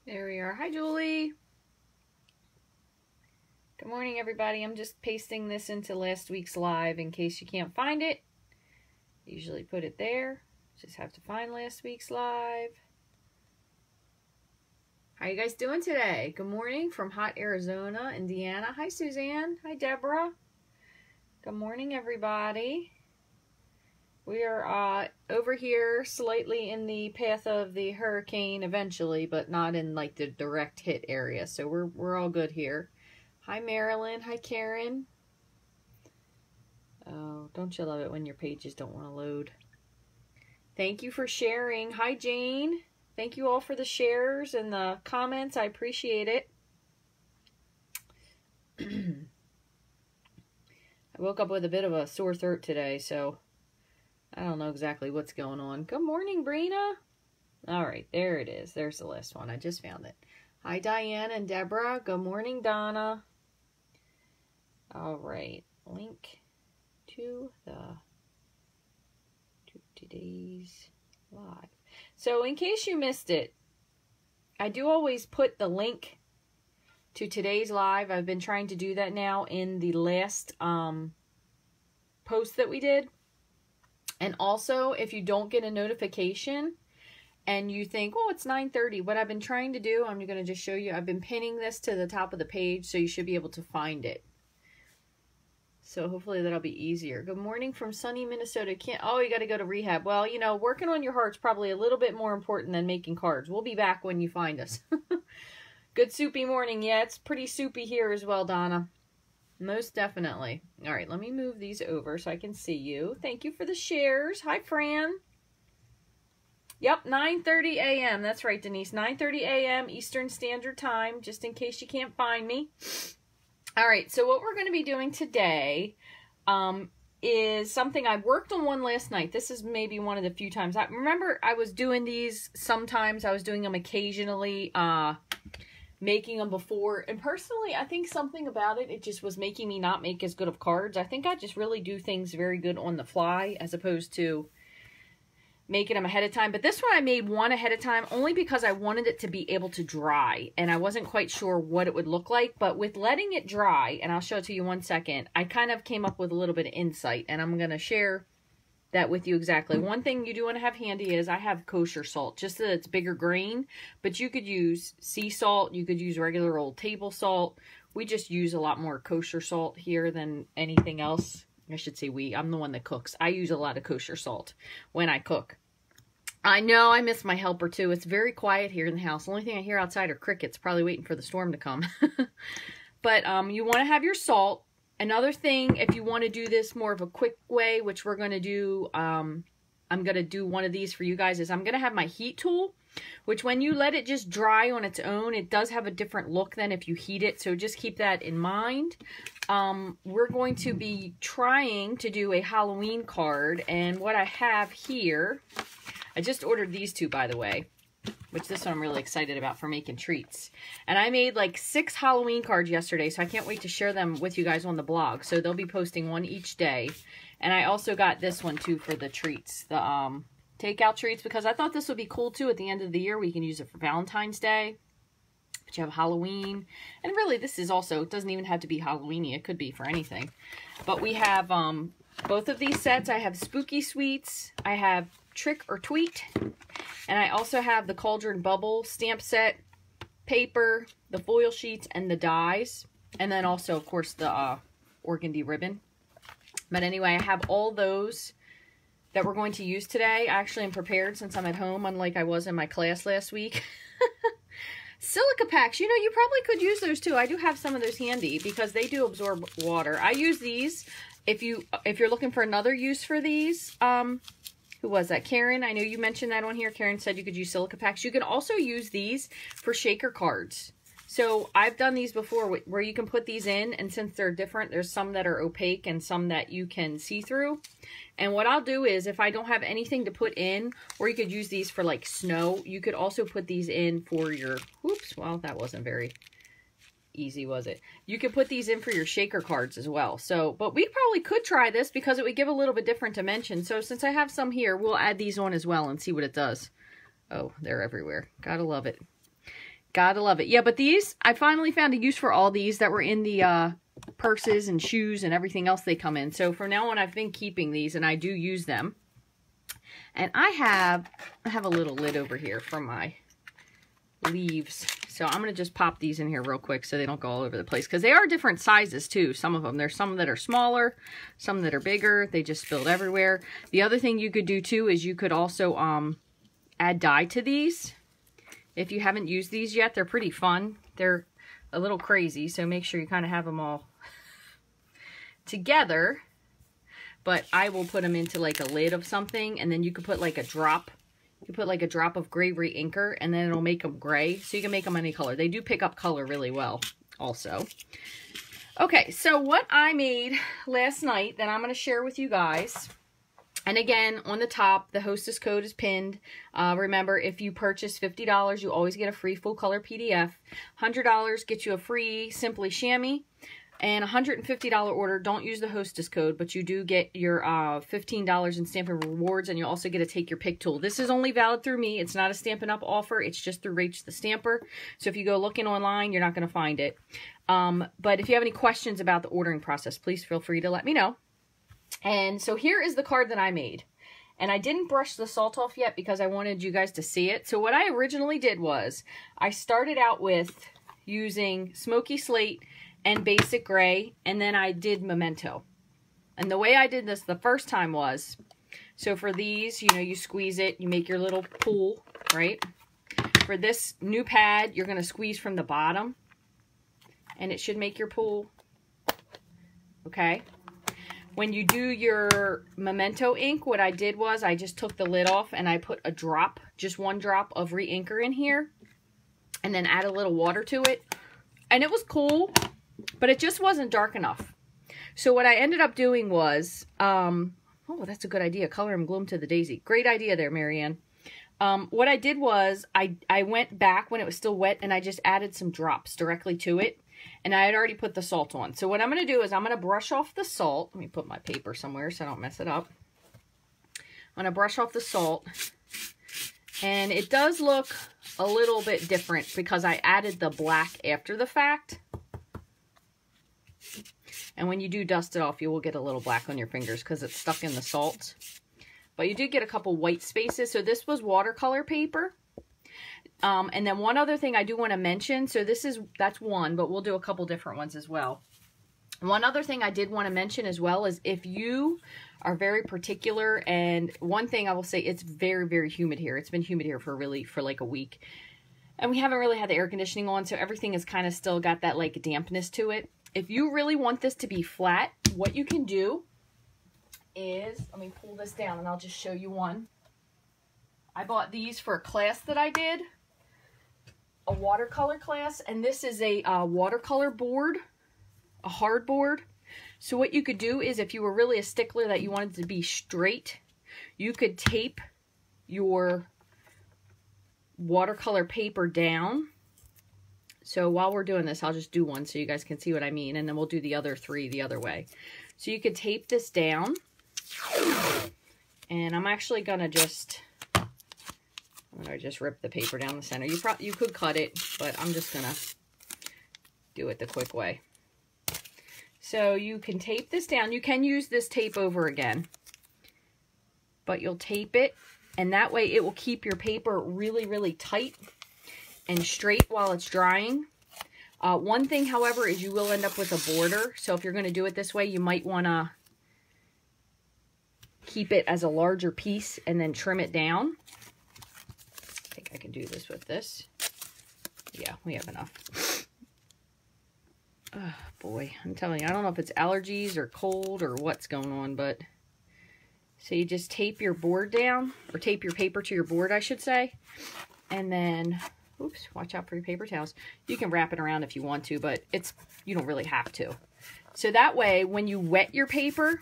There we are. Hi, Julie. Good morning, everybody. I'm just pasting this into last week's live in case you can't find it. Usually put it there. Just have to find last week's live. How you guys doing today? Good morning from hot Arizona, Indiana. Hi, Suzanne. Hi, Deborah. Good morning, everybody. We are over here slightly in the path of the hurricane eventually, but not in like the direct hit area. So we're all good here. Hi, Marilyn. Hi, Karen. Oh, don't you love it when your pages don't want to load? Thank you for sharing. Hi, Jane. Thank you all for the shares and the comments. I appreciate it. I woke up with a bit of a sore throat today, so I don't know exactly what's going on. Good morning, Brina. All right, there it is. There's the last one. I just found it. Hi, Diane and Deborah. Good morning, Donna. All right, link to today's live. So in case you missed it, I do always put the link to today's live. I've been trying to do that now in the last post that we did. And also, if you don't get a notification and you think, oh, it's 9:30, what I've been trying to do, I'm going to just show you. I've been pinning this to the top of the page, so you should be able to find it. So hopefully that'll be easier. Good morning from sunny Minnesota. Oh, you got to go to rehab. Well, you know, working on your heart's probably a little bit more important than making cards. We'll be back when you find us. Good soupy morning. Yeah, it's pretty soupy here as well, Donna. Most definitely. All right, let me move these over so I can see you. Thank you for the shares. Hi, Fran. Yep, 9:30 a.m. That's right, Denise. 9:30 a.m. Eastern Standard Time, just in case you can't find me. All right, so what we're going to be doing today is something I worked on one last night. This is maybe one of the few times. I remember I was doing these sometimes. I was doing them occasionally, making them before, and personally I think something about it just was making me not make as good of cards. I think I just really do things very good on the fly as opposed to making them ahead of time. But this one I made one ahead of time only because I wanted it to be able to dry, and I wasn't quite sure what it would look like. But with letting it dry, and I'll show it to you one second, I kind of came up with a little bit of insight, and I'm going to share that with you exactly. One thing you do want to have handy is I have kosher salt, just so that it's bigger grain, but you could use sea salt, you could use regular old table salt. We just use a lot more kosher salt here than anything else. I should say we, I'm the one that cooks. I use a lot of kosher salt when I cook. I know I miss my helper too. It's very quiet here in the house. The only thing I hear outside are crickets, probably waiting for the storm to come. But you want to have your salt. Another thing, if you want to do this more of a quick way, which we're going to do, I'm going to do one of these for you guys, is I'm going to have my heat tool, which when you let it just dry on its own, it does have a different look than if you heat it. So just keep that in mind. We're going to be trying to do a Halloween card, and what I have here, I just ordered these two, by the way, which this one I'm really excited about for making treats. And I made like 6 Halloween cards yesterday, so I can't wait to share them with you guys on the blog. So they'll be posting one each day. And I also got this one too for the treats, the takeout treats, because I thought this would be cool too. At the end of the year, we can use it for Valentine's Day. But you have Halloween. And really, this is also, it doesn't even have to be Halloween-y. It could be for anything. But we have both of these sets. I have Spooky Sweets. I have Trick or Tweet. And I also have the Cauldron Bubble stamp set, paper, the foil sheets, and the dies. And then also, of course, the organdy ribbon. But anyway, I have all those that we're going to use today. I actually am prepared since I'm at home, unlike I was in my class last week. Silica packs, you know, you probably could use those too. I do have some of those handy because they do absorb water. I use these if you're looking for another use for these. Who was that? Karen, I know you mentioned that on here. Karen said you could use silica packs. You can also use these for shaker cards. So I've done these before where you can put these in, and since they're different, there's some that are opaque and some that you can see through. And what I'll do is, if I don't have anything to put in, or you could use these for like snow, you could also put these in for your, whoops, well, that wasn't very easy, was it? You could put these in for your shaker cards as well. So, but we probably could try this because it would give a little bit different dimension. So since I have some here, we'll add these on as well and see what it does. Oh, they're everywhere. Gotta love it. Gotta love it. Yeah, but these, I finally found a use for all these that were in the purses and shoes and everything else they come in. So from now on, I've been keeping these, and I do use them. And I have a little lid over here for my leaves. So I'm going to just pop these in here real quick so they don't go all over the place. Because they are different sizes too, some of them. There's some that are smaller, some that are bigger. They just spilled everywhere. The other thing you could do too is you could also add dye to these. If you haven't used these yet, they're pretty fun. They're a little crazy, so make sure you kind of have them all together. But I will put them into like a lid of something, and then you could put like a drop. You put like a drop of gray re-inker, and then it'll make them gray. So you can make them any color. They do pick up color really well also. Okay, so what I made last night that I'm going to share with you guys. And again, on the top, the hostess code is pinned. Remember, if you purchase $50, you always get a free full color PDF. $100 gets you a free Simply Chamois. And $150 order, don't use the hostess code, but you do get your $15 in Stampin' Rewards, and you also get to take your pick tool. This is only valid through me. It's not a Stampin' Up offer. It's just through Rachthestamper. So if you go looking online, you're not going to find it. But if you have any questions about the ordering process, please feel free to let me know. And so here is the card that I made. And I didn't brush the salt off yet because I wanted you guys to see it. So what I originally did was I started out with using Smoky Slate and Basic Gray, and then I did Memento. And the way I did this the first time was, so for these, you know, you squeeze it, you make your little pool, right? For this new pad, you're going to squeeze from the bottom, and it should make your pool, okay? When you do your Memento ink, what I did was I just took the lid off and I put a drop, just one drop of re-inker in here, and then add a little water to it. And it was cool, but it just wasn't dark enough. So what I ended up doing was, oh, that's a good idea. Color and glue 'em to the daisy. Great idea there, Marianne. What I did was I went back when it was still wet and I just added some drops directly to it. And I had already put the salt on. So what I'm going to do is I'm going to brush off the salt. Let me put my paper somewhere so I don't mess it up. I'm going to brush off the salt. And it does look a little bit different because I added the black after the fact. And when you do dust it off, you will get a little black on your fingers because it's stuck in the salt. But you do get a couple white spaces. So this was watercolor paper. And then one other thing I do want to mention, so that's one, but we'll do a couple different ones as well. One other thing I did want to mention as well is if you are very particular, and one thing I will say, it's very, very humid here. It's been humid here for like a week. And we haven't really had the air conditioning on, so everything has kind of still got that like dampness to it. If you really want this to be flat, what you can do is, let me pull this down and I'll just show you one. I bought these for a class that I did. A watercolor class, and this is a watercolor board, a hard board. So what you could do is if you were really a stickler that you wanted to be straight, you could tape your watercolor paper down. So while we're doing this, I'll just do one so you guys can see what I mean, and then we'll do the other three the other way. So you could tape this down, and I'm actually gonna just rip the paper down the center. You could cut it, but I'm just gonna do it the quick way. So you can tape this down. You can use this tape over again, but you'll tape it, and that way it will keep your paper really, really tight and straight while it's drying. One thing, however, is you will end up with a border. So if you're going to do it this way, you might want to keep it as a larger piece and then trim it down. I think I can do this with this. Yeah, we have enough. Oh, boy, I'm telling you, I don't know if it's allergies or cold or what's going on, but so you just tape your board down, or tape your paper to your board, I should say, and then, oops, watch out for your paper towels. You can wrap it around if you want to, but you don't really have to. So that way, when you wet your paper,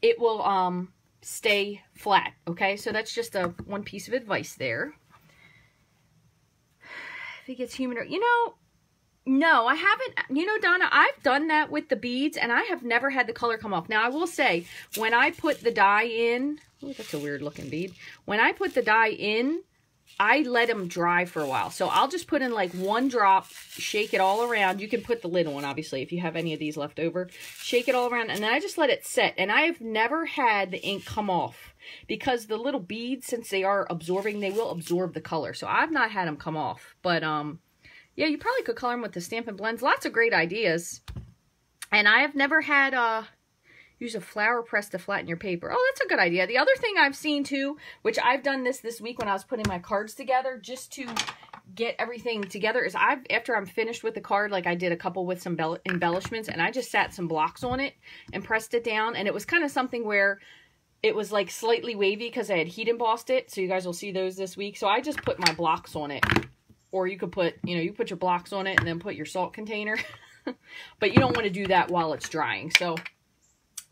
it will stay flat, okay? So that's just one piece of advice there. If it gets humid, no, I haven't. Donna, I've done that with the beads, and I have never had the color come off. Now, I will say, when I put the dye in, oh, that's a weird looking bead. When I put the dye in, I let them dry for a while. So I'll just put in like 1 drop, shake it all around. You can put the lid on, obviously, if you have any of these left over. Shake it all around, and then I just let it set. And I've never had the ink come off because the little beads, since they are absorbing, they will absorb the color. So I've not had them come off. But, yeah, you probably could color them with the Stampin' Blends. Lots of great ideas. And I have never had... use a flower press to flatten your paper. Oh, that's a good idea. The other thing I've seen too, which I've done this week when I was putting my cards together, just to get everything together, is after I'm finished with the card, like I did a couple with some embellishments, and I just sat some blocks on it and pressed it down. And it was kind of something where it was like slightly wavy because I had heat embossed it. So you guys will see those this week. So I just put my blocks on it. Or you could put, you know, you put your blocks on it and then put your salt container. But you don't want to do that while it's drying. So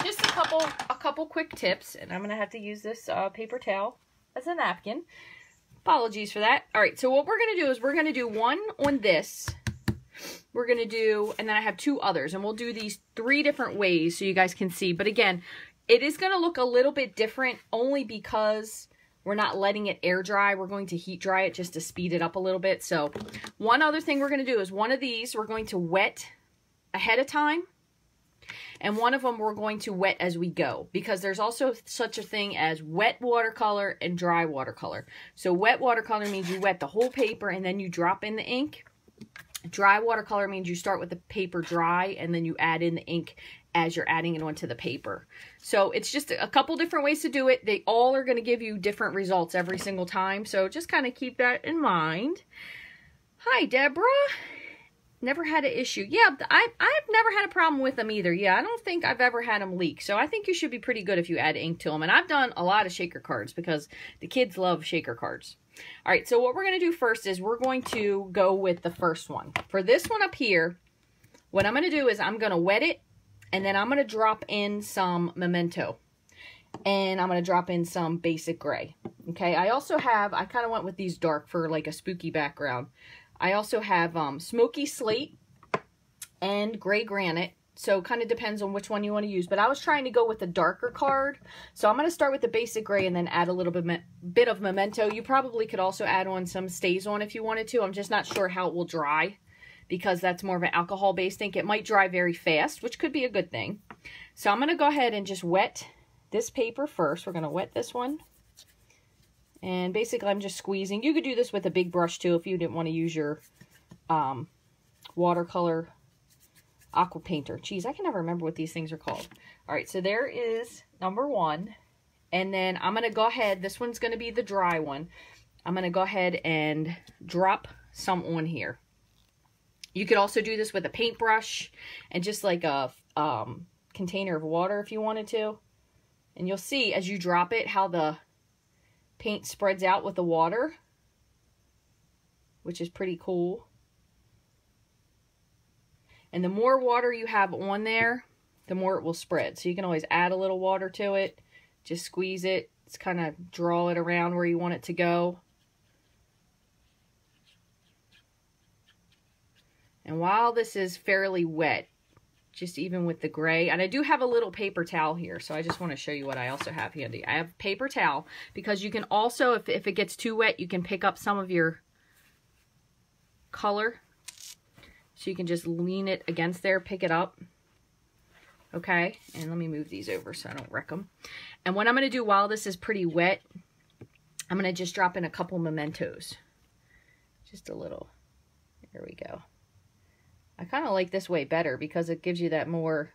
just a couple quick tips, and I'm going to have to use this paper towel as a napkin. Apologies for that. All right, so what we're going to do is we're going to do one on this. We're going to do, and then I have 2 others, and we'll do these 3 different ways so you guys can see. But again, it is going to look a little bit different only because we're not letting it air dry. We're going to heat dry it just to speed it up a little bit. So one other thing we're going to do is one of these we're going to wet ahead of time. And one of them we're going to wet as we go, because there's also such a thing as wet watercolor and dry watercolor. So wet watercolor means you wet the whole paper and then you drop in the ink. Dry watercolor means you start with the paper dry and then you add in the ink as you're adding it onto the paper. So it's just a couple different ways to do it. They all are going to give you different results every single time. So just kind of keep that in mind. Hi, Deborah. Never had an issue. Yeah, I've never had a problem with them either. Yeah, I don't think I've ever had them leak. So I think you should be pretty good if you add ink to them. And I've done a lot of shaker cards because the kids love shaker cards. All right, so what we're going to do first is we're going to go with the first one. For this one up here, what I'm going to do is I'm going to wet it, and then I'm going to drop in some Memento. And I'm going to drop in some basic gray. Okay, I also have, I kind of went with these dark for like a spooky background. I also have smoky slate and gray granite. So it kind of depends on which one you want to use. But I was trying to go with the darker card. So I'm going to start with the basic gray and then add a little bit of Memento. You probably could also add on some Stays On if you wanted to. I'm just not sure how it will dry because that's more of an alcohol-based ink. It might dry very fast, which could be a good thing. So I'm going to go ahead and just wet this paper first. We're going to wet this one. And basically, I'm just squeezing. You could do this with a big brush, too, if you didn't want to use your watercolor aqua painter. Geez, I can never remember what these things are called. All right, so there is number 1. And then I'm going to go ahead. This one's going to be the dry one. I'm going to go ahead and drop some on here. You could also do this with a paintbrush and just like a container of water if you wanted to. And you'll see as you drop it how the paint spreads out with the water, which is pretty cool. And the more water you have on there, the more it will spread. So you can always add a little water to it, just squeeze it, just kind of draw it around where you want it to go. And while this is fairly wet, just even with the gray, and I do have a little paper towel here, so I just want to show you what I also have handy. I have paper towel, because you can also, if it gets too wet, you can pick up some of your color. So you can just lean it against there, pick it up. Okay, and let me move these over so I don't wreck them. And what I'm going to do while this is pretty wet, I'm going to just drop in a couple Mementos. Just a little. There we go. I kind of like this way better because it gives you that more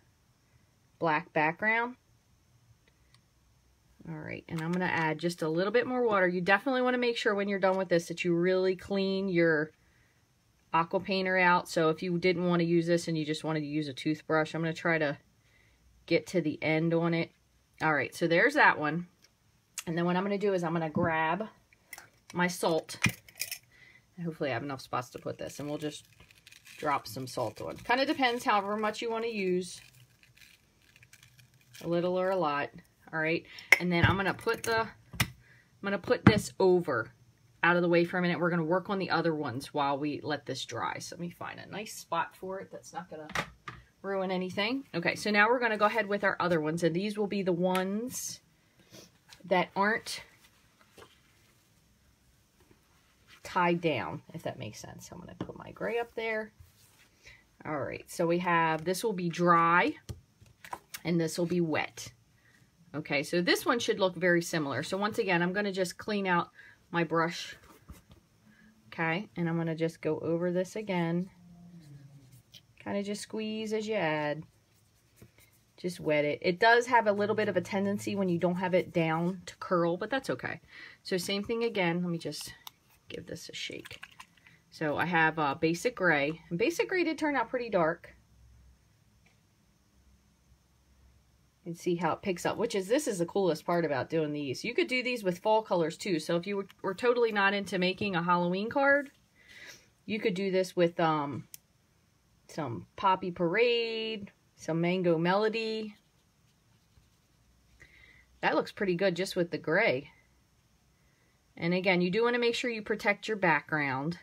black background. All right, and I'm going to add just a little bit more water. You definitely want to make sure when you're done with this that you really clean your aqua painter out. So if you didn't want to use this and you just wanted to use a toothbrush, I'm going to try to get to the end on it. All right, so there's that one. And then what I'm going to do is I'm going to grab my salt. And hopefully I have enough spots to put this, and we'll just drop some salt on. Kind of depends however much you want to use. A little or a lot. All right. And then I'm going to put this over out of the way for a minute. We're going to work on the other ones while we let this dry. So let me find a nice spot for it that's not going to ruin anything. Okay, so now we're going to go ahead with our other ones, and these will be the ones that aren't tied down, if that makes sense. So I'm going to put my gray up there. All right, so we have, this will be dry and this will be wet. Okay, so this one should look very similar. So once again, I'm going to just clean out my brush. Okay, and I'm going to just go over this again. Kind of just squeeze as you add. Just wet it. It does have a little bit of a tendency when you don't have it down to curl, but that's okay. So same thing again. Let me just give this a shake. So I have basic gray. And basic gray did turn out pretty dark. You can see how it picks up, which is, this is the coolest part about doing these. You could do these with fall colors too. So if you were totally not into making a Halloween card, you could do this with some Poppy Parade, some Mango Melody. That looks pretty good just with the gray. And again, you do want to make sure you protect your background.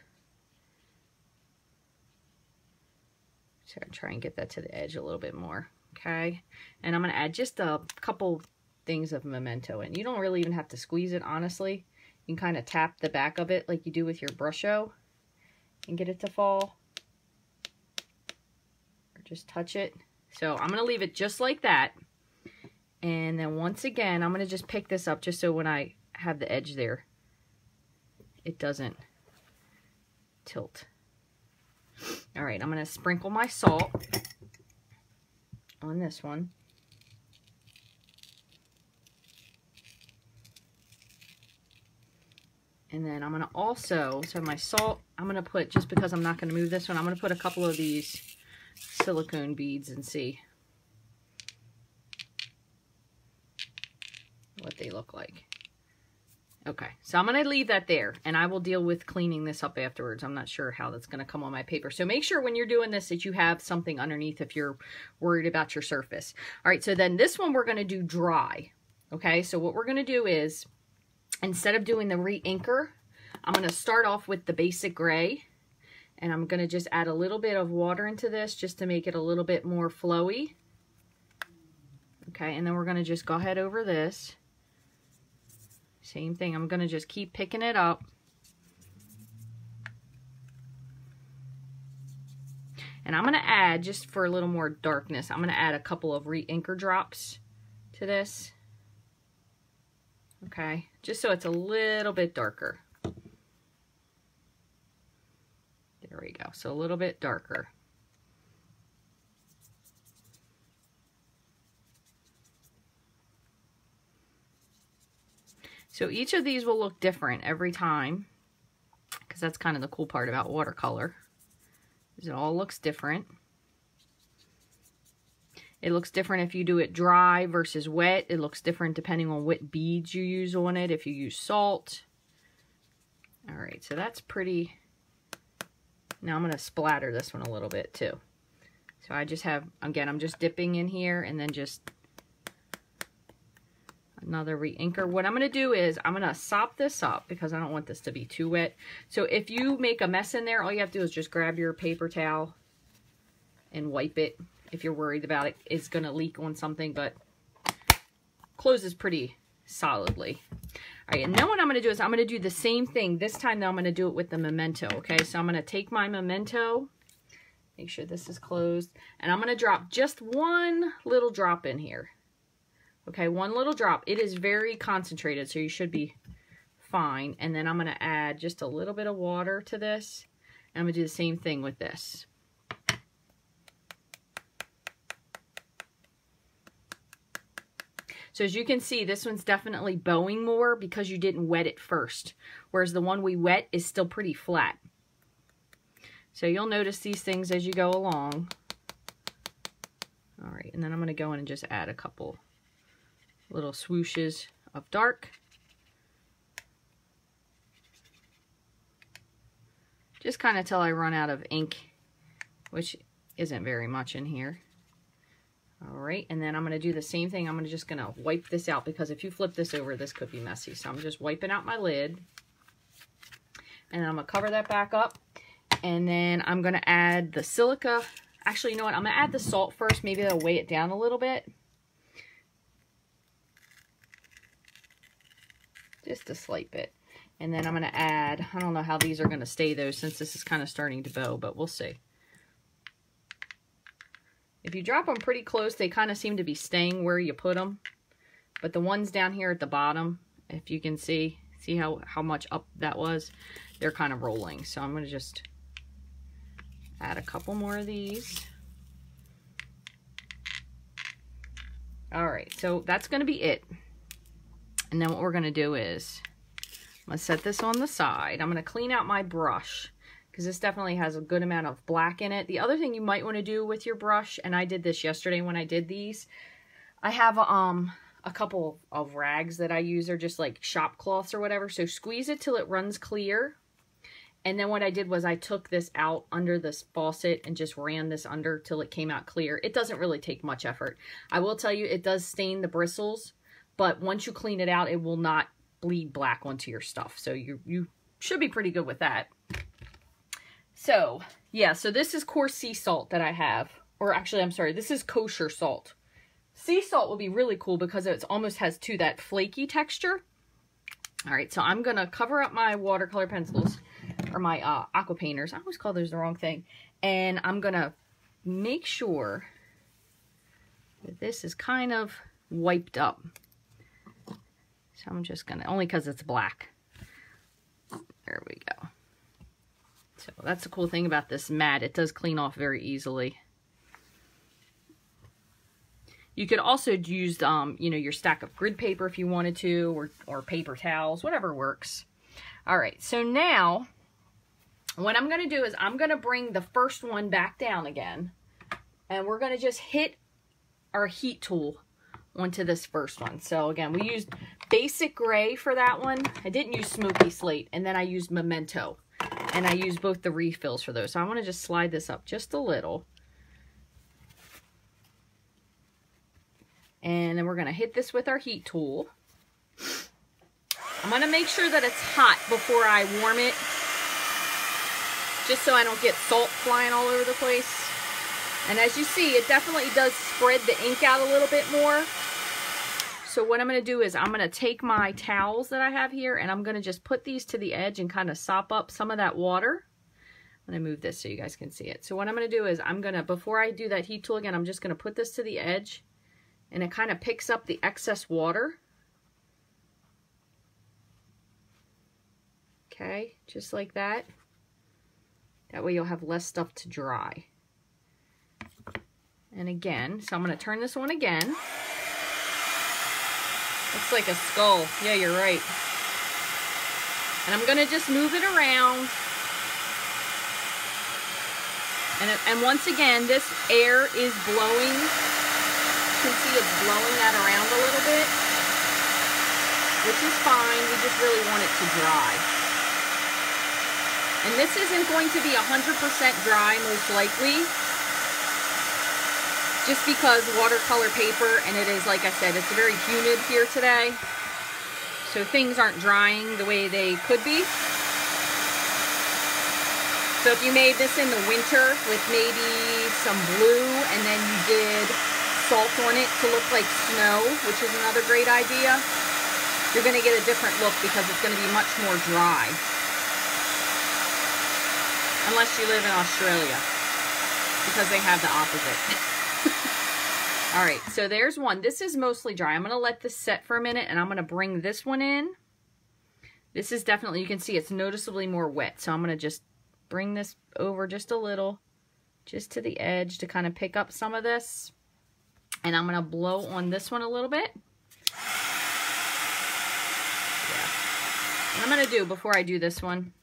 So try and get that to the edge a little bit more. Okay. And I'm going to add just a couple things of memento in. You don't really even have to squeeze it, honestly. You can kind of tap the back of it like you do with your Brusho and get it to fall. Or just touch it. So I'm going to leave it just like that. And then once again, I'm going to just pick this up just so when I have the edge there, it doesn't tilt. All right, I'm going to sprinkle my salt on this one. And then I'm going to also, so my salt, I'm going to put, just because I'm not going to move this one, I'm going to put a couple of these silicone beads and see what they look like. Okay, so I'm going to leave that there, and I will deal with cleaning this up afterwards. I'm not sure how that's going to come on my paper. So make sure when you're doing this that you have something underneath if you're worried about your surface. All right, so then this one we're going to do dry. Okay, so what we're going to do is, instead of doing the re-inker, I'm going to start off with the basic gray, and I'm going to just add a little bit of water into this just to make it a little bit more flowy. Okay, and then we're going to just go ahead over this. Same thing, I'm going to just keep picking it up. And I'm going to add, just for a little more darkness, I'm going to add a couple of re-inker drops to this. Okay, just so it's a little bit darker. There we go, so a little bit darker. So each of these will look different every time, because that's kind of the cool part about watercolor, is it all looks different. It looks different if you do it dry versus wet. It looks different depending on what beads you use on it, if you use salt. All right, so that's pretty. Now I'm going to splatter this one a little bit too. So I just have, again, I'm just dipping in here and then just another re-inker. What I'm going to do is I'm going to sop this up because I don't want this to be too wet. So if you make a mess in there, all you have to do is just grab your paper towel and wipe it if you're worried about it. It's going to leak on something, but closes pretty solidly. All right, and then what I'm going to do is I'm going to do the same thing. This time, though, I'm going to do it with the memento, okay? So I'm going to take my memento, make sure this is closed, and I'm going to drop just one little drop in here. Okay, one little drop. It is very concentrated, so you should be fine. And then I'm going to add just a little bit of water to this. And I'm going to do the same thing with this. So as you can see, this one's definitely bowing more because you didn't wet it first. Whereas the one we wet is still pretty flat. So you'll notice these things as you go along. All right, and then I'm going to go in and just add a couple little swooshes of dark. Just kind of till I run out of ink, which isn't very much in here. All right, and then I'm going to do the same thing. I'm just going to wipe this out because if you flip this over, this could be messy. So I'm just wiping out my lid. And I'm going to cover that back up. And then I'm going to add the silica. Actually, you know what? I'm going to add the salt first. Maybe that'll weigh it down a little bit. Just a slight bit. And then I'm going to add, I don't know how these are going to stay though, since this is kind of starting to bow, but we'll see. If you drop them pretty close, they kind of seem to be staying where you put them. But the ones down here at the bottom, if you can see how much up that was, they're kind of rolling. So I'm going to just add a couple more of these. All right, so that's going to be it. And then what we're going to do is, I'm going to set this on the side. I'm going to clean out my brush because this definitely has a good amount of black in it. The other thing you might want to do with your brush, and I did this yesterday when I did these, I have a couple of rags that I use. They're just like shop cloths or whatever. So squeeze it till it runs clear. And then what I did was I took this out under this faucet and just ran this under till it came out clear. It doesn't really take much effort. I will tell you, it does stain the bristles, but once you clean it out, it will not bleed black onto your stuff. So you should be pretty good with that. So, yeah, so this is coarse sea salt that I have. Or actually, I'm sorry, this is kosher salt. Sea salt will be really cool because it almost has that flaky texture. All right, so I'm going to cover up my watercolor pencils, or my aqua painters. I always call those the wrong thing. And I'm going to make sure that this is kind of wiped up. So I'm just going to, only because it's black. There we go. So that's the cool thing about this mat. It does clean off very easily. You could also use, you know, your stack of grid paper if you wanted to, or paper towels, whatever works. All right, so now what I'm going to do is I'm going to bring the first one back down again, and we're going to just hit our heat tool onto this first one. So again, we used basic gray for that one. I didn't use smoky slate, and then I used memento, and I used both the refills for those. So I want to just slide this up just a little. And then we're going to hit this with our heat tool. I'm going to make sure that it's hot before I warm it, just so I don't get salt flying all over the place. And as you see, it definitely does spread the ink out a little bit more. So what I'm going to do is I'm going to take my towels that I have here, and I'm going to just put these to the edge and kind of sop up some of that water. I'm going to move this so you guys can see it. So what I'm going to do is I'm going to, before I do that heat tool again, I'm just going to put this to the edge, and it kind of picks up the excess water. Okay, just like that. That way you'll have less stuff to dry. And again, so I'm going to turn this on again. Looks like a skull. Yeah, you're right. And I'm going to just move it around. And once again, this air is blowing. You can see it's blowing that around a little bit, which is fine. We just really want it to dry. And this isn't going to be 100% dry, most likely, just because watercolor paper, and it is, like I said, it's very humid here today, so things aren't drying the way they could be. So if you made this in the winter with maybe some blue, and then you did salt on it to look like snow, which is another great idea, you're going to get a different look because it's going to be much more dry. Unless you live in Australia, because they have the opposite. All right, so there's one. This is mostly dry. I'm going to let this set for a minute, and I'm going to bring this one in. This is definitely, you can see it's noticeably more wet, so I'm going to just bring this over just a little, just to the edge to kind of pick up some of this. And I'm going to blow on this one a little bit. Yeah. What I'm going to do before I do this one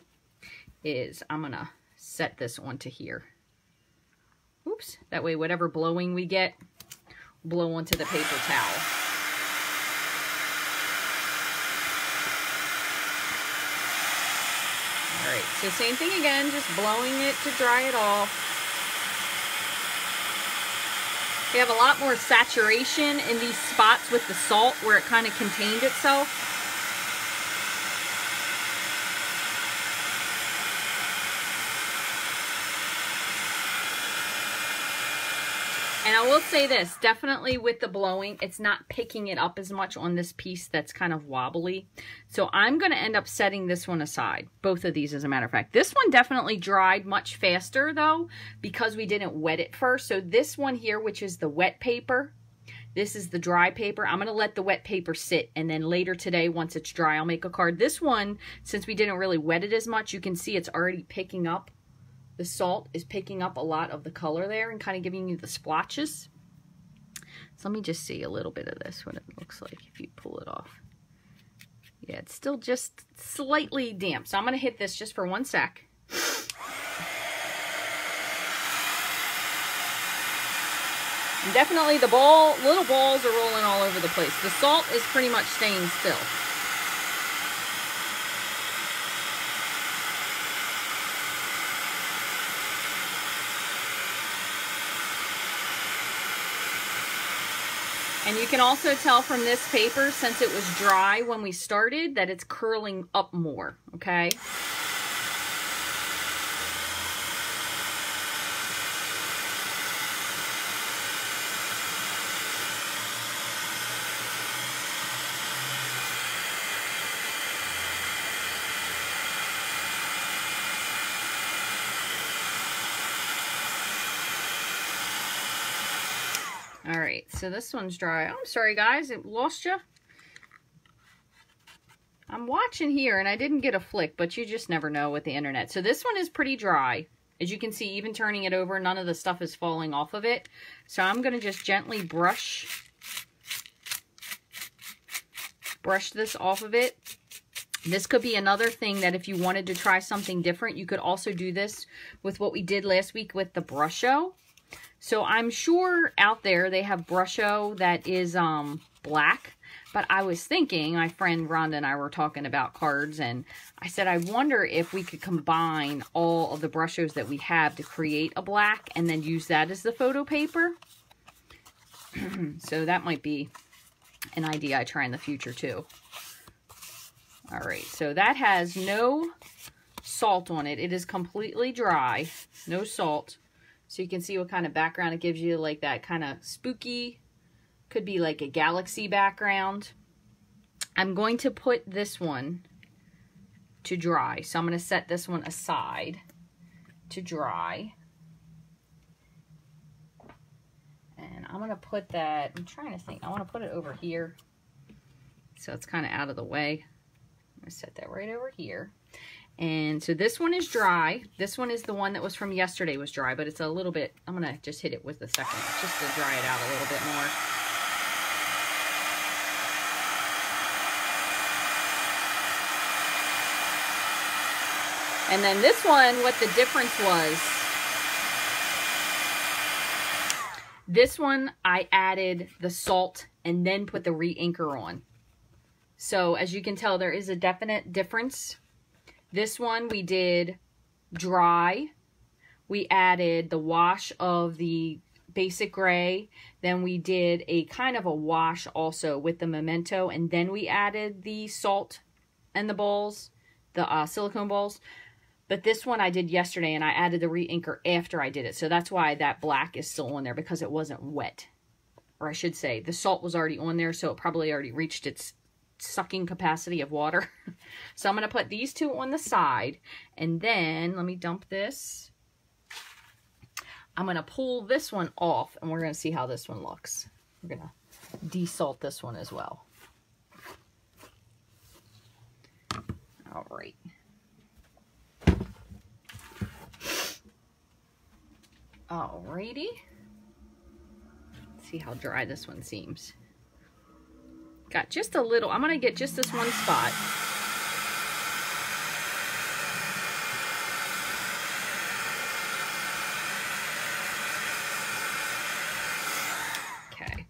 is I'm going to set this onto here. Oops. That way whatever blowing we get, blow onto the paper towel. Alright, so same thing again, just blowing it to dry it off. You have a lot more saturation in these spots with the salt where it kind of contained itself. And I will say this, definitely with the blowing, it's not picking it up as much on this piece that's kind of wobbly. So I'm going to end up setting this one aside. Both of these, as a matter of fact. This one definitely dried much faster, though, because we didn't wet it first. So this one here, which is the wet paper, this is the dry paper. I'm going to let the wet paper sit, and then later today, once it's dry, I'll make a card. This one, since we didn't really wet it as much, you can see it's already picking up. The salt is picking up a lot of the color there and kind of giving you the splotches. So let me just see a little bit of this, what it looks like if you pull it off. Yeah, it's still just slightly damp. So I'm going to hit this just for 1 sec. And definitely the little balls are rolling all over the place. The salt is pretty much staying still. And you can also tell from this paper, since it was dry when we started, that it's curling up more, okay? All right, so this one's dry. I'm sorry, guys, it lost you. I'm watching here, and I didn't get a flick, but you just never know with the internet. So this one is pretty dry. As you can see, even turning it over, none of the stuff is falling off of it. So I'm going to just gently brush this off of it. This could be another thing that if you wanted to try something different, you could also do this with what we did last week with the Brusho. So I'm sure out there they have Brusho that is black, but I was thinking, my friend Rhonda and I were talking about cards, and I said, I wonder if we could combine all of the Brushos that we have to create a black and then use that as the photo paper. So that might be an idea I try in the future too. All right, so that has no salt on it. It is completely dry, no salt. So you can see what kind of background it gives you, like that kind of spooky, could be like a galaxy background. I'm going to put this one to dry. So I'm going to set this one aside to dry. And I'm going to put that, I'm trying to think, I want to put it over here. So it's kind of out of the way. I'm going to set that right over here. And so this one is dry. This one is the one that was from yesterday was dry, but it's a little bit, I'm going to just hit it with a second just to dry it out a little bit more. And then this one, what the difference was, this one I added the salt and then put the re-inker on. So as you can tell, there is a definite difference. This one we did dry. We added the wash of the basic gray. Then we did a kind of a wash also with the Memento. And then we added the salt and the balls, the silicone balls. But this one I did yesterday, and I added the re-inker after I did it. So that's why that black is still on there, because it wasn't wet. Or I should say, the salt was already on there, so it probably already reached its sucking capacity of water. So I'm going to put these two on the side, and then let me dump this. I'm going to pull this one off, and we're going to see how this one looks. We're going to desalt this one as well. All right. Alrighty. Let's see how dry this one seems. Got just a little, I'm going to get just this one spot. Okay.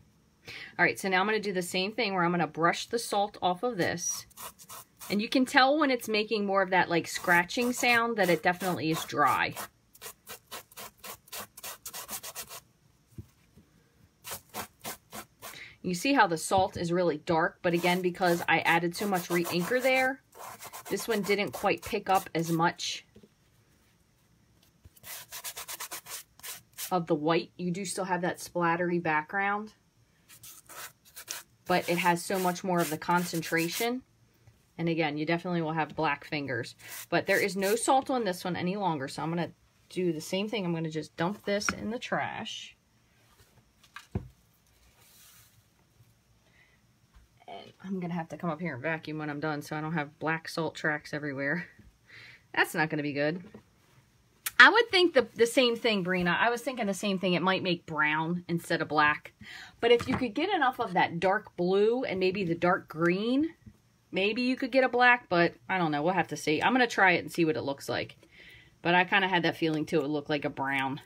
All right, so now I'm going to do the same thing where I'm going to brush the salt off of this. And you can tell when it's making more of that like scratching sound that it definitely is dry. You see how the salt is really dark, but again, because I added so much re-inker there, this one didn't quite pick up as much. of the white. You do still have that splattery background, but it has so much more of the concentration. And again, you definitely will have black fingers. But there is no salt on this one any longer, so I'm going to do the same thing. I'm going to just dump this in the trash. And I'm going to have to come up here and vacuum when I'm done so I don't have black salt tracks everywhere. That's not going to be good. I would think the same thing, Brina. I was thinking the same thing. It might make brown instead of black. But if you could get enough of that dark blue and maybe the dark green, maybe you could get a black, but I don't know. We'll have to see. I'm going to try it and see what it looks like. But I kind of had that feeling too. It looked like a brown.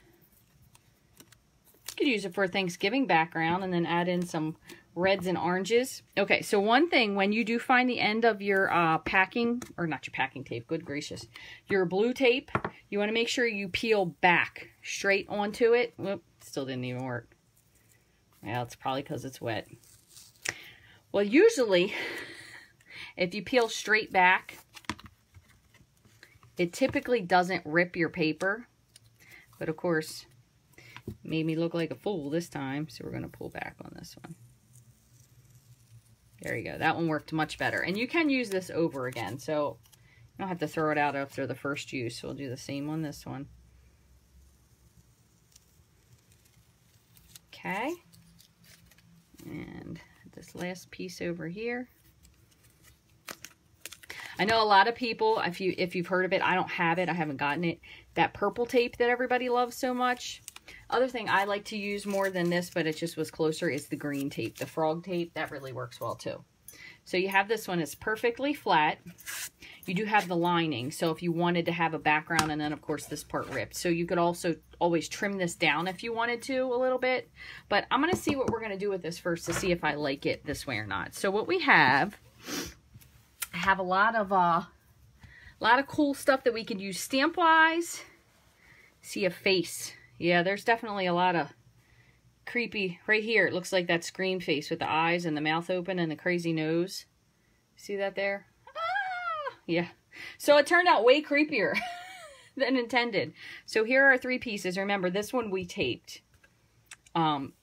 You could use it for a Thanksgiving background and then add in some reds and oranges. Okay, so one thing, when you do find the end of your packing, or not your packing tape, good gracious, your blue tape, you want to make sure you peel back straight onto it. Whoop, still didn't even work. Well, it's probably because it's wet. Well, usually, if you peel straight back, it typically doesn't rip your paper. But of course, made me look like a fool this time, so we're going to pull back on this one. There you go. That one worked much better. And you can use this over again, so you don't have to throw it out after the first use. We'll do the same on this one. Okay. And this last piece over here. I know a lot of people, if you've heard of it, I don't have it. I haven't gotten it. That purple tape that everybody loves so much. Other thing I like to use more than this, but it just was closer, is the green tape, the frog tape. That really works well too. So you have this one, it's perfectly flat. You do have the lining, so if you wanted to have a background, and then of course this part ripped. So you could also always trim this down if you wanted to a little bit. But I'm going to see what we're going to do with this first to see if I like it this way or not. So what we have, I have a lot of cool stuff that we could use stamp-wise. See a face. Yeah, there's definitely a lot of creepy. Right here, it looks like that Scream face with the eyes and the mouth open and the crazy nose. See that there? Ah! Yeah. So it turned out way creepier than intended. So here are 3 pieces. Remember, this one we taped.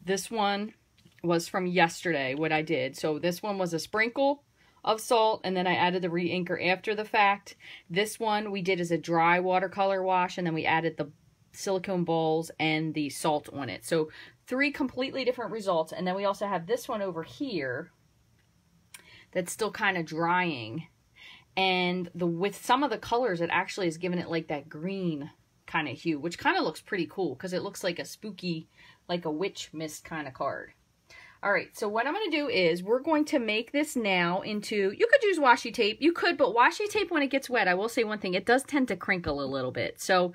This one was from yesterday, what I did. So this one was a sprinkle of salt, and then I added the re-inker after the fact. This one we did as a dry watercolor wash, and then we added the silicone balls and the salt on it. So 3 completely different results. And then we also have this one over here that's still kind of drying. And with some of the colors, it actually is giving it like that green kind of hue, which kind of looks pretty cool because it looks like a spooky, like a witch mist kind of card. All right, so what I'm going to do is we're going to make this now into, you could use washi tape, you could, but washi tape when it gets wet, I will say one thing, it does tend to crinkle a little bit. So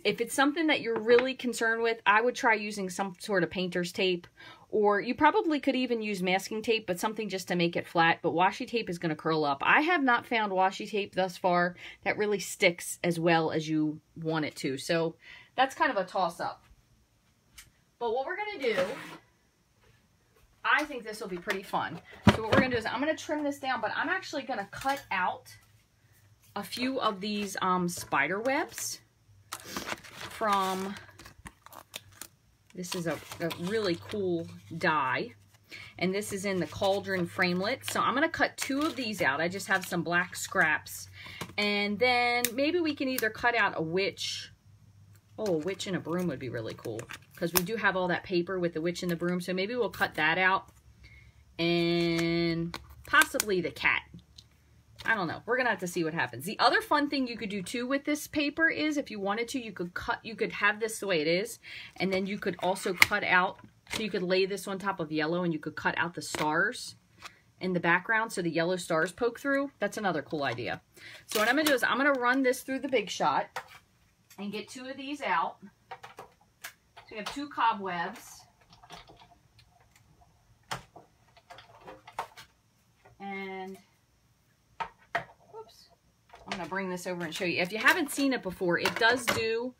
if it's something that you're really concerned with, I would try using some sort of painter's tape, or you probably could even use masking tape, but something just to make it flat, but washi tape is going to curl up. I have not found washi tape thus far that really sticks as well as you want it to, so that's kind of a toss-up. But what we're going to do, I think this will be pretty fun. So what we're going to do is I'm going to trim this down, but I'm actually going to cut out a few of these spider webs from, this is a really cool die. And this is in the Cauldron Framelit. So I'm going to cut 2 of these out. I just have some black scraps. And then maybe we can either cut out a witch. Oh, a witch and a broom would be really cool, because we do have all that paper with the witch and the broom, so maybe we'll cut that out. And possibly the cat. I don't know. We're going to have to see what happens. The other fun thing you could do too with this paper is, if you wanted to, you could have this the way it is, and then you could also cut out, so you could lay this on top of yellow, and you could cut out the stars in the background so the yellow stars poke through. That's another cool idea. So what I'm going to do is I'm going to run this through the Big Shot and get 2 of these out. So we have 2 cobwebs. And, whoops, I'm going to bring this over and show you. If you haven't seen it before, it does do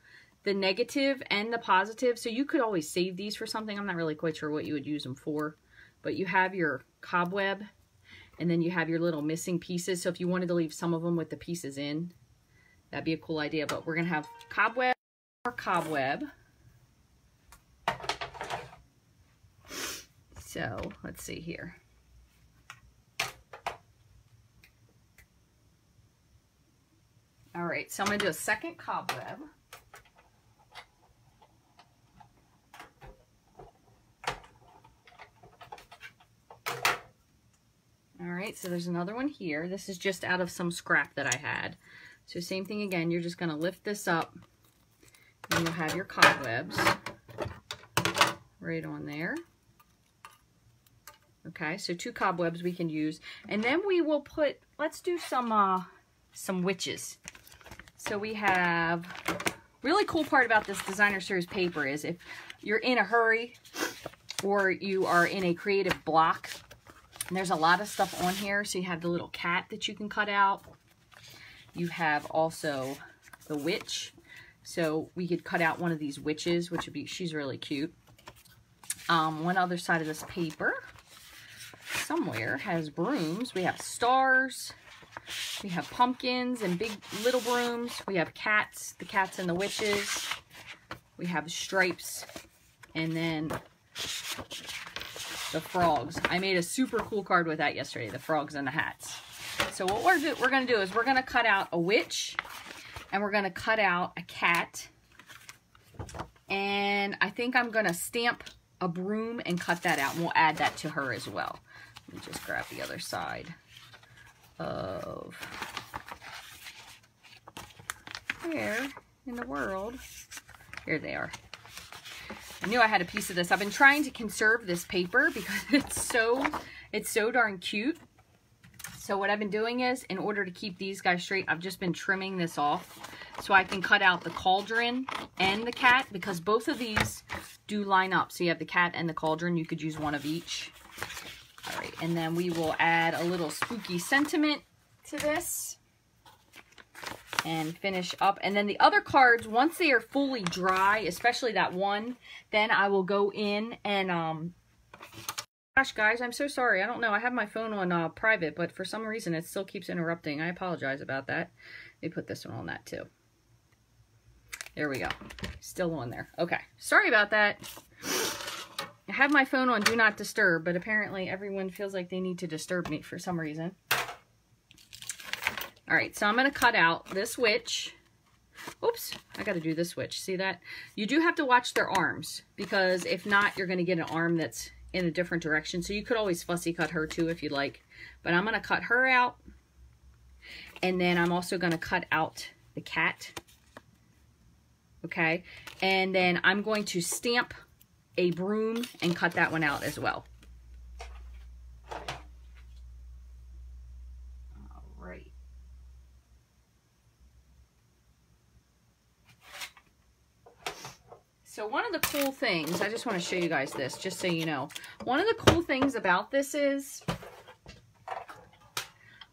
the negative and the positive. So you could always save these for something. I'm not really quite sure what you would use them for. But you have your cobweb, and then you have your little missing pieces. So if you wanted to leave some of them with the pieces in, that'd be a cool idea. But we're going to have cobweb or cobweb. So let's see here. All right, so I'm going to do a second cobweb. All right, so there's another one here. This is just out of some scrap that I had. So same thing again, you're just going to lift this up and you'll have your cobwebs right on there. Okay, so 2 cobwebs we can use. And then we will put, let's do some witches. So we have, really cool part about this designer series paper is if you're in a hurry or you are in a creative block, and there's a lot of stuff on here. So you have the little cat that you can cut out. You have also the witch. So we could cut out one of these witches, which would be, she's really cute. One other side of this paper somewhere has brooms. We have stars. We have pumpkins and big little brooms. We have cats, the cats and the witches. We have stripes. And then the frogs. I made a super cool card with that yesterday, the frogs and the hats. So what we're going to do is we're going to cut out a witch and we're going to cut out a cat. And I think I'm going to stamp a broom and cut that out, and we'll add that to her as well. Let me just grab the other side of, where in the world? Here they are. I knew I had a piece of this. I've been trying to conserve this paper because it's so darn cute. So what I've been doing is, in order to keep these guys straight, I've just been trimming this off so I can cut out the cauldron and the cat, because both of these do line up. So you have the cat and the cauldron. You could use one of each. All right, and then we will add a little spooky sentiment to this and finish up. And then the other cards, once they are fully dry, especially that one, then I will go in and, gosh, guys, I'm so sorry. I don't know. I have my phone on private, but for some reason it still keeps interrupting. I apologize about that. Let me put this one on that too. There we go. Still on there. Okay. Sorry about that. I have my phone on Do Not Disturb, but apparently everyone feels like they need to disturb me for some reason. All right, so I'm going to cut out this witch. Oops, I got to do this witch. See that? You do have to watch their arms, because if not, you're going to get an arm that's in a different direction. So you could always fussy cut her too if you'd like. But I'm going to cut her out. And then I'm also going to cut out the cat. Okay. And then I'm going to stamp a broom and cut that one out as well. All right. So one of the cool things, I just want to show you guys this, just so you know. One of the cool things about this is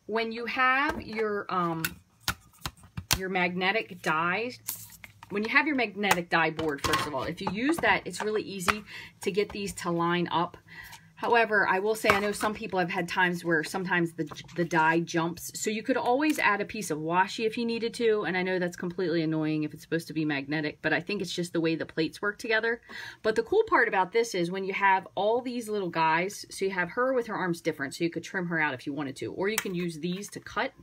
when you have your magnetic die, when you have your magnetic die board, first of all, if you use that, it's really easy to get these to line up. However, I will say, I know some people have had times where sometimes the die jumps. So you could always add a piece of washi if you needed to. And I know that's completely annoying if it's supposed to be magnetic, but I think it's just the way the plates work together. But the cool part about this is when you have all these little guys, so you have her with her arms different, so you could trim her out if you wanted to, or you can use these to cut.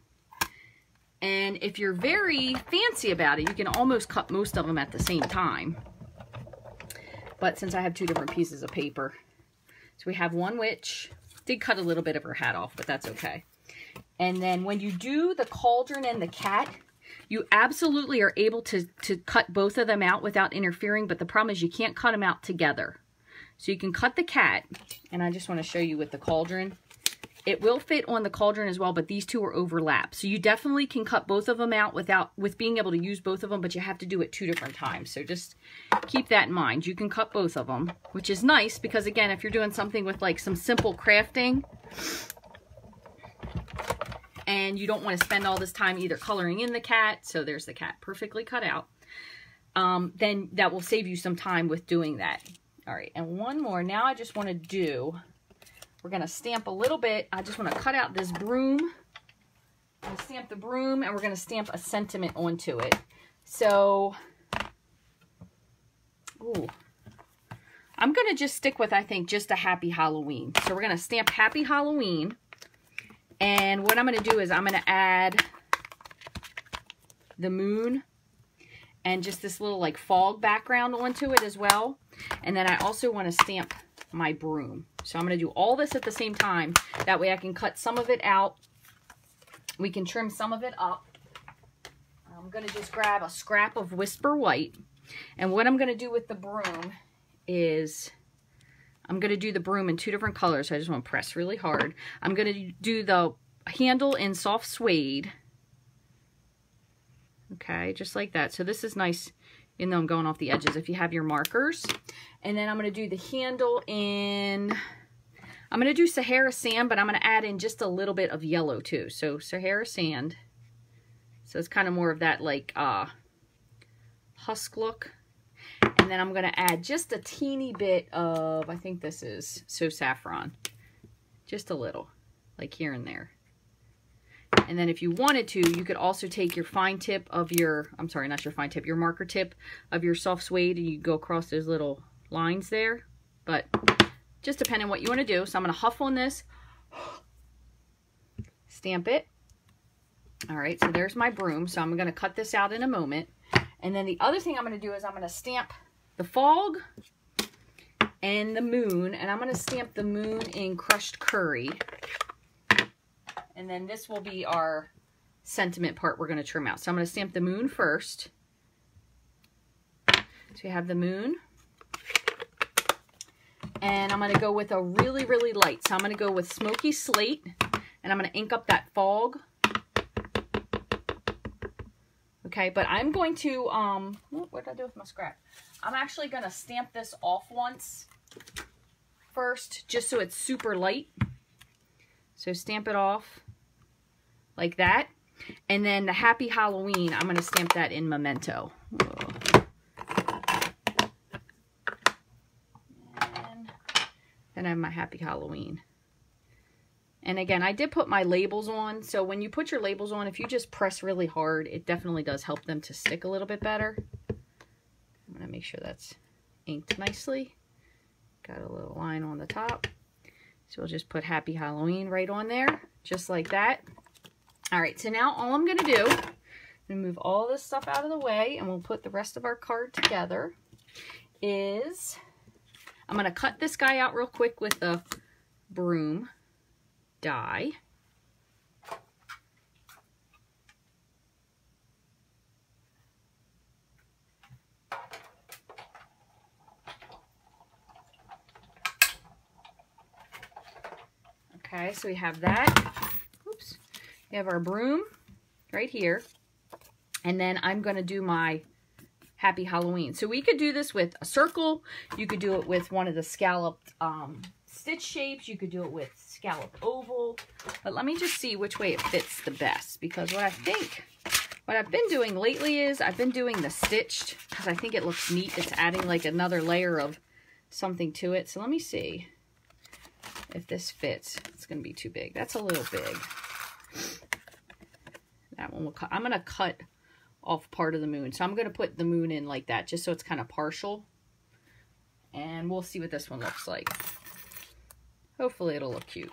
And if you're very fancy about it, you can almost cut most of them at the same time. But since I have 2 different pieces of paper, so we have one witch. Did cut a little bit of her hat off, but that's okay. And then when you do the cauldron and the cat, you absolutely are able to cut both of them out without interfering, but the problem is you can't cut them out together. So you can cut the cat, and I just want to show you with the cauldron. It will fit on the cauldron as well, but these two are overlapped. So you definitely can cut both of them out with being able to use both of them, but you have to do it 2 different times. So just keep that in mind. You can cut both of them, which is nice because, again, if you're doing something with like some simple crafting and you don't want to spend all this time either coloring in the cat, so there's the cat perfectly cut out, then that will save you some time with doing that. All right, and one more. Now I just want to do... We're going to stamp a little bit. I just want to cut out this broom. I'm going to stamp the broom, and we're going to stamp a sentiment onto it. So, ooh, I'm going to just stick with, I think, just a Happy Halloween. So we're going to stamp Happy Halloween. And what I'm going to do is I'm going to add the moon and just this little like fog background onto it as well. And then I also want to stamp my broom. So I'm going to do all this at the same time. That way I can cut some of it out. We can trim some of it up. I'm going to just grab a scrap of Whisper White. And what I'm going to do with the broom is I'm going to do the broom in 2 different colors. So I just want to press really hard. I'm going to do the handle in soft suede. Okay, just like that. So this is nice, even though I'm going off the edges, if you have your markers. And then I'm going to do the handle in, I'm going to do Sahara Sand, but I'm going to add in just a little bit of yellow too. So Sahara Sand. So it's kind of more of that like husk look. And then I'm going to add just a teeny bit of, I think this is So Saffron. Just a little, like here and there. And then if you wanted to, you could also take your fine tip of your, I'm sorry, not your fine tip, your marker tip of your soft suede, and you go across those little lines there. But just depending on what you want to do. So I'm going to huff on this, stamp it. All right, so there's my broom. So I'm going to cut this out in a moment. And then the other thing I'm going to do is I'm going to stamp the fog and the moon. And I'm going to stamp the moon in crushed curry. And then this will be our sentiment part we're going to trim out. So I'm going to stamp the moon first. So we have the moon. And I'm going to go with a really, really light. So I'm going to go with Smoky Slate. And I'm going to ink up that fog. Okay, but I'm going to, what did I do with my scrap? I'm actually going to stamp this off once first, just so it's super light. So stamp it off like that. And then the Happy Halloween, I'm going to stamp that in Memento. And then I have my Happy Halloween. And again, I did put my labels on. So when you put your labels on, if you just press really hard, it definitely does help them to stick a little bit better. I'm going to make sure that's inked nicely. Got a little line on the top. So we'll just put Happy Halloween right on there, just like that. All right, so now all I'm going to do, I'm going to move all this stuff out of the way, and we'll put the rest of our card together, is I'm going to cut this guy out real quick with the broom die. Okay, so we have that. Oops. We have our broom right here. And then I'm going to do my Happy Halloween. So we could do this with a circle. You could do it with one of the scalloped stitch shapes. You could do it with scalloped oval. But let me just see which way it fits the best. Because what I've been doing lately is I've been doing the stitched. Because I think it looks neat. It's adding like another layer of something to it. So let me see if this fits. It's going to be too big. That's a little big. That one will cut. I'm going to cut off part of the moon. So I'm going to put the moon in like that, just so it's kind of partial. And we'll see what this one looks like. Hopefully it'll look cute.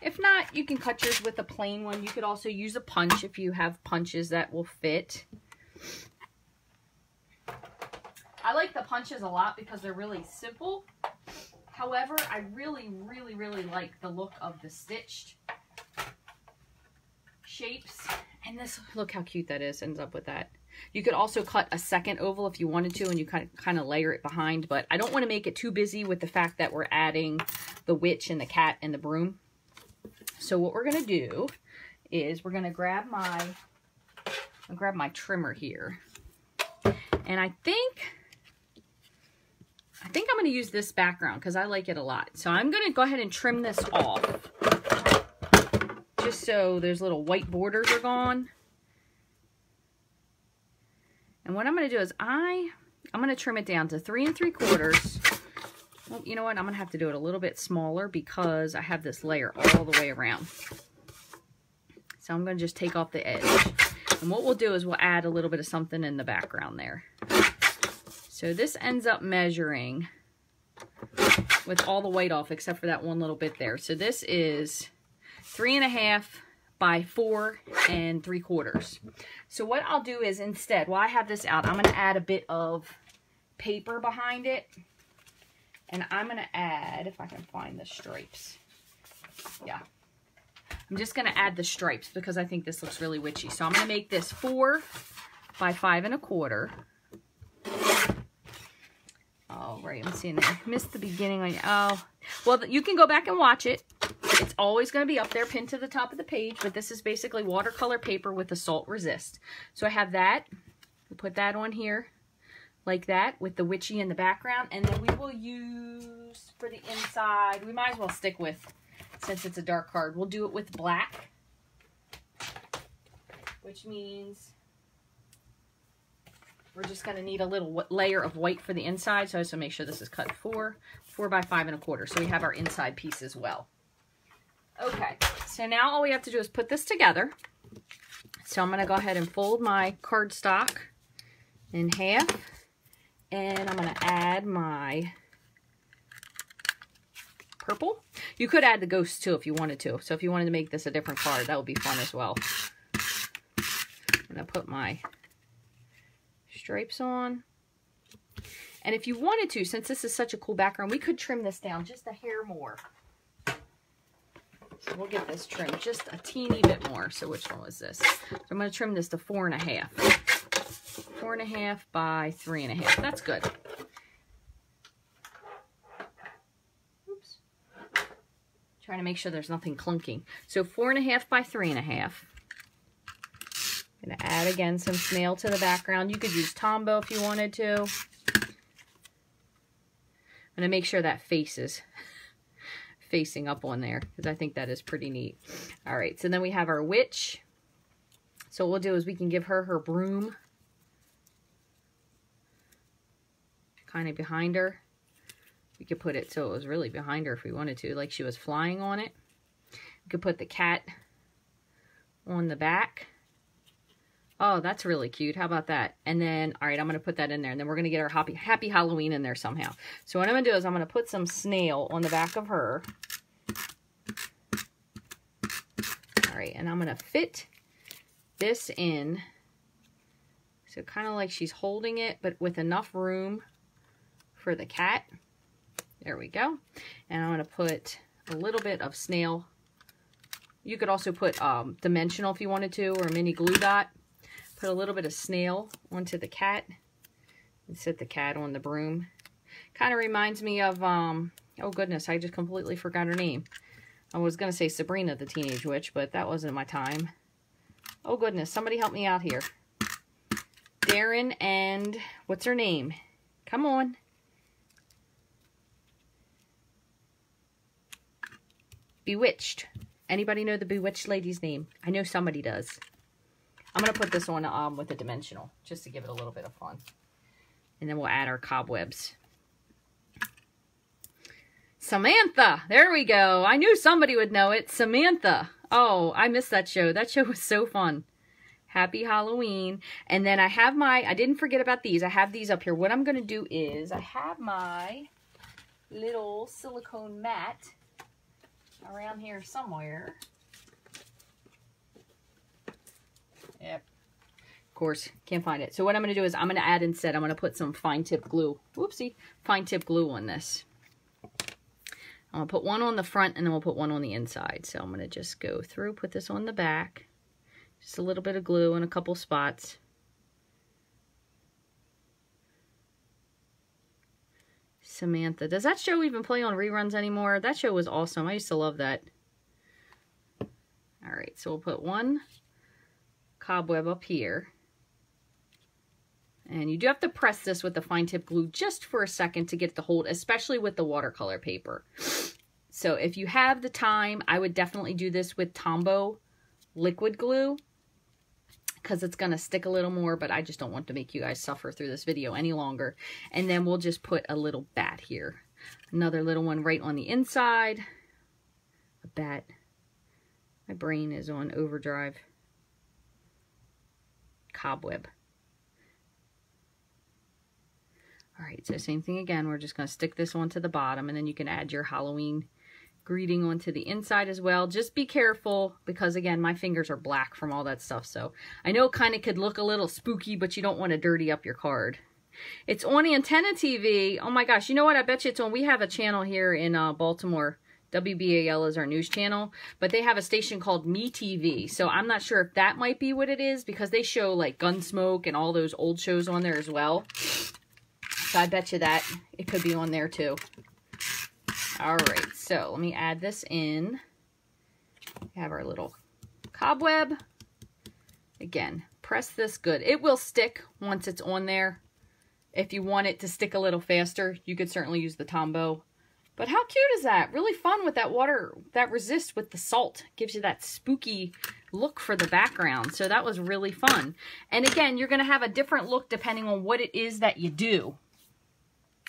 If not, you can cut yours with a plain one. You could also use a punch if you have punches that will fit. I like the punches a lot because they're really simple. However, I really, really, really like the look of the stitched shapes. And this, look how cute that is, ends up with that. You could also cut a second oval if you wanted to, and you kind of layer it behind. But I don't want to make it too busy with the fact that we're adding the witch and the cat and the broom. So what we're going to do is we're going to grab my trimmer here. And I think I'm going to use this background because I like it a lot. So I'm going to go ahead and trim this off. Just so those little white borders are gone. And what I'm going to do is I'm going to trim it down to 3 3/4. Well, you know what? I'm going to have to do it a little bit smaller because I have this layer all the way around. So I'm going to just take off the edge. And what we'll do is we'll add a little bit of something in the background there. So this ends up measuring with all the white off except for that one little bit there. So this is 3.5 by 4 3/4. So what I'll do is instead, while I have this out, I'm going to add a bit of paper behind it. And I'm going to add, if I can find the stripes. Yeah. I'm just going to add the stripes because I think this looks really witchy. So I'm going to make this 4 by 5 1/4. Oh, right. I'm seeing that. I missed the beginning. Oh, well, you can go back and watch it. It's always going to be up there, pinned to the top of the page. But this is basically watercolor paper with a salt resist. So I have that. We'll put that on here like that with the witchy in the background. And then we will use for the inside, we might as well stick with, since it's a dark card, we'll do it with black. Which means we're just going to need a little layer of white for the inside. So I just want to make sure this is cut 4 by 5 1/4. So we have our inside piece as well. Okay, so now all we have to do is put this together. So I'm going to go ahead and fold my cardstock in half. And I'm going to add my purple. You could add the ghost too if you wanted to. So if you wanted to make this a different card, that would be fun as well. I'm going to put my stripes on. And if you wanted to, since this is such a cool background, we could trim this down just a hair more. So we'll get this trimmed just a teeny bit more. So which one was this? So I'm going to trim this to 4.5. 4.5 by 3.5. That's good. Oops. Trying to make sure there's nothing clunking. So 4.5 by 3.5. I'm going to add again some snail to the background. You could use Tombow if you wanted to. I'm going to make sure that face is facing up on there because I think that is pretty neat. All right, so then we have our witch. So what we'll do is we can give her her broom kind of behind her. We could put it so it was really behind her if we wanted to, like she was flying on it. We could put the cat on the back. Oh, that's really cute. How about that? And then, all right, I'm going to put that in there. And then we're going to get our happy Halloween in there somehow. So what I'm going to do is I'm going to put some snail on the back of her. All right, and I'm going to fit this in. So kind of like she's holding it, but with enough room for the cat. There we go. And I'm going to put a little bit of snail. You could also put dimensional if you wanted to, or a mini glue dot. Put a little bit of snail onto the cat and sit the cat on the broom. Kind of reminds me of, oh goodness, I just completely forgot her name. I was going to say Sabrina the Teenage Witch, but that wasn't my time. Oh goodness, somebody help me out here. Darren and, what's her name? Come on. Bewitched. Anybody know the Bewitched lady's name? I know somebody does. I'm going to put this on with a dimensional, just to give it a little bit of fun. And then we'll add our cobwebs. Samantha! There we go. I knew somebody would know it. Samantha. Oh, I missed that show. That show was so fun. Happy Halloween. And then I have my, I didn't forget about these. I have these up here. What I'm going to do is, I have my little silicone mat around here somewhere. Yep. Of course, can't find it. So what I'm going to do is I'm going to add instead, I'm going to put some fine tip glue. Whoopsie. Fine tip glue on this. I'm going to put one on the front and then we'll put one on the inside. So I'm going to just go through, put this on the back. Just a little bit of glue in a couple spots. Samantha. Does that show even play on reruns anymore? That show was awesome. I used to love that. All right, so we'll put one cobweb up here. And you do have to press this with the fine tip glue just for a second to get it to hold, especially with the watercolor paper. So if you have the time, I would definitely do this with Tombow liquid glue because it's going to stick a little more, but I just don't want to make you guys suffer through this video any longer. And then we'll just put a little bat here. Another little one right on the inside. A bat. My brain is on overdrive. Cobweb. All right, so same thing again. We're just going to stick this onto the bottom, and then you can add your Halloween greeting onto the inside as well. Just be careful because, again, my fingers are black from all that stuff. So I know it kind of could look a little spooky, but you don't want to dirty up your card. It's on Antenna TV. Oh my gosh, you know what? I bet you it's on. We have a channel here in Baltimore. WBAL is our news channel, but they have a station called Me TV. So I'm not sure if that might be what it is because they show like Gunsmoke and all those old shows on there as well. So I bet you that it could be on there too. All right, so let me add this in. We have our little cobweb. Again, press this good. It will stick once it's on there. If you want it to stick a little faster, you could certainly use the Tombow. But how cute is that? Really fun with that water, that resist with the salt. Gives you that spooky look for the background. So that was really fun. And again, you're going to have a different look depending on what it is that you do.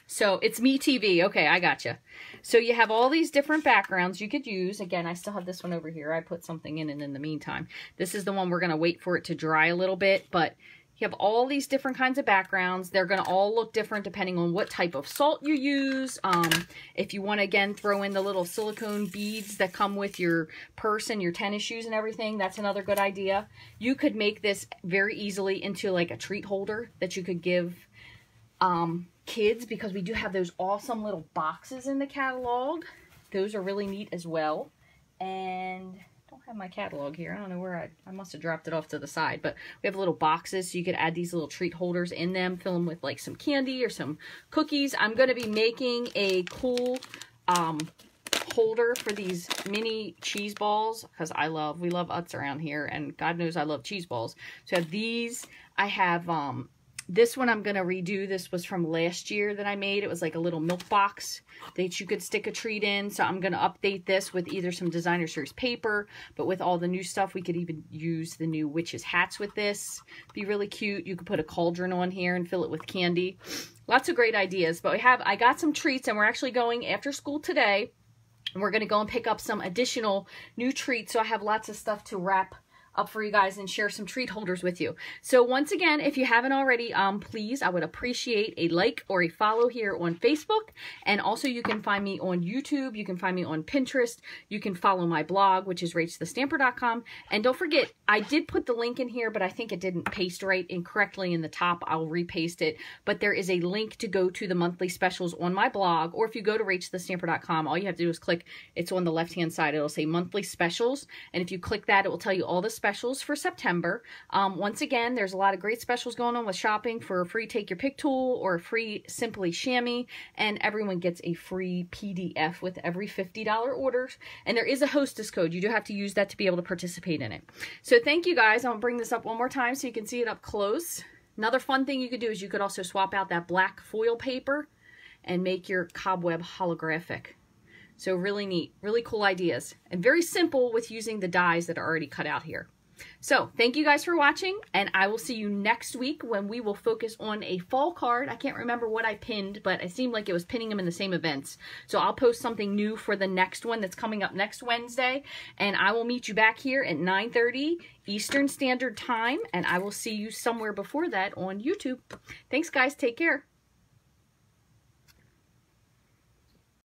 So it's Me TV. Okay, I gotcha. So you have all these different backgrounds you could use. Again, I still have this one over here. I put something in it in the meantime. This is the one we're going to wait for it to dry a little bit, but you have all these different kinds of backgrounds. They're going to all look different depending on what type of salt you use. If you want to, again, throw in the little silicone beads that come with your purse and your tennis shoes and everything, that's another good idea. You could make this very easily into like a treat holder that you could give kids, because we do have those awesome little boxes in the catalog. Those are really neat as well. And I don't have my catalog here. I don't know where I must have dropped it off to the side, but we have little boxes so you could add these little treat holders in them, fill them with like some candy or some cookies. I'm going to be making a cool holder for these mini cheese balls because we love Utz around here, and God knows I love cheese balls. So I have these. I have this one I'm going to redo. This was from last year that I made. It was like a little milk box that you could stick a treat in. So I'm going to update this with either some designer series paper, but with all the new stuff, we could even use the new witches hats with this. Be really cute. You could put a cauldron on here and fill it with candy. Lots of great ideas. But I got some treats, and we're actually going after school today, and we're going to go and pick up some additional new treats. So I have lots of stuff to wrap up for you guys and share some treat holders with you. So once again, if you haven't already, please, I would appreciate a like or a follow here on Facebook. And also you can find me on YouTube. You can find me on Pinterest. You can follow my blog, which is rachthestamper.com. And don't forget, I did put the link in here, but I think it didn't paste right incorrectly in the top. I'll repaste it. But there is a link to go to the monthly specials on my blog, or if you go to rachthestamper.com, all you have to do is click, it's on the left-hand side. It'll say monthly specials. And if you click that, it will tell you all the specials for September. Once again, there's a lot of great specials going on with shopping for a free take your pick tool or a free Simply Chamois, and everyone gets a free PDF with every $50 order. And there is a hostess code. You do have to use that to be able to participate in it. So thank you guys. I'll bring this up one more time so you can see it up close. Another fun thing you could do is you could also swap out that black foil paper and make your cobweb holographic. So really neat, really cool ideas, and very simple with using the dies that are already cut out here. So thank you guys for watching, and I will see you next week when we will focus on a fall card. I can't remember what I pinned, but it seemed like it was pinning them in the same events. So I'll post something new for the next one that's coming up next Wednesday, and I will meet you back here at 9:30 Eastern Standard Time, and I will see you somewhere before that on YouTube. Thanks guys, take care.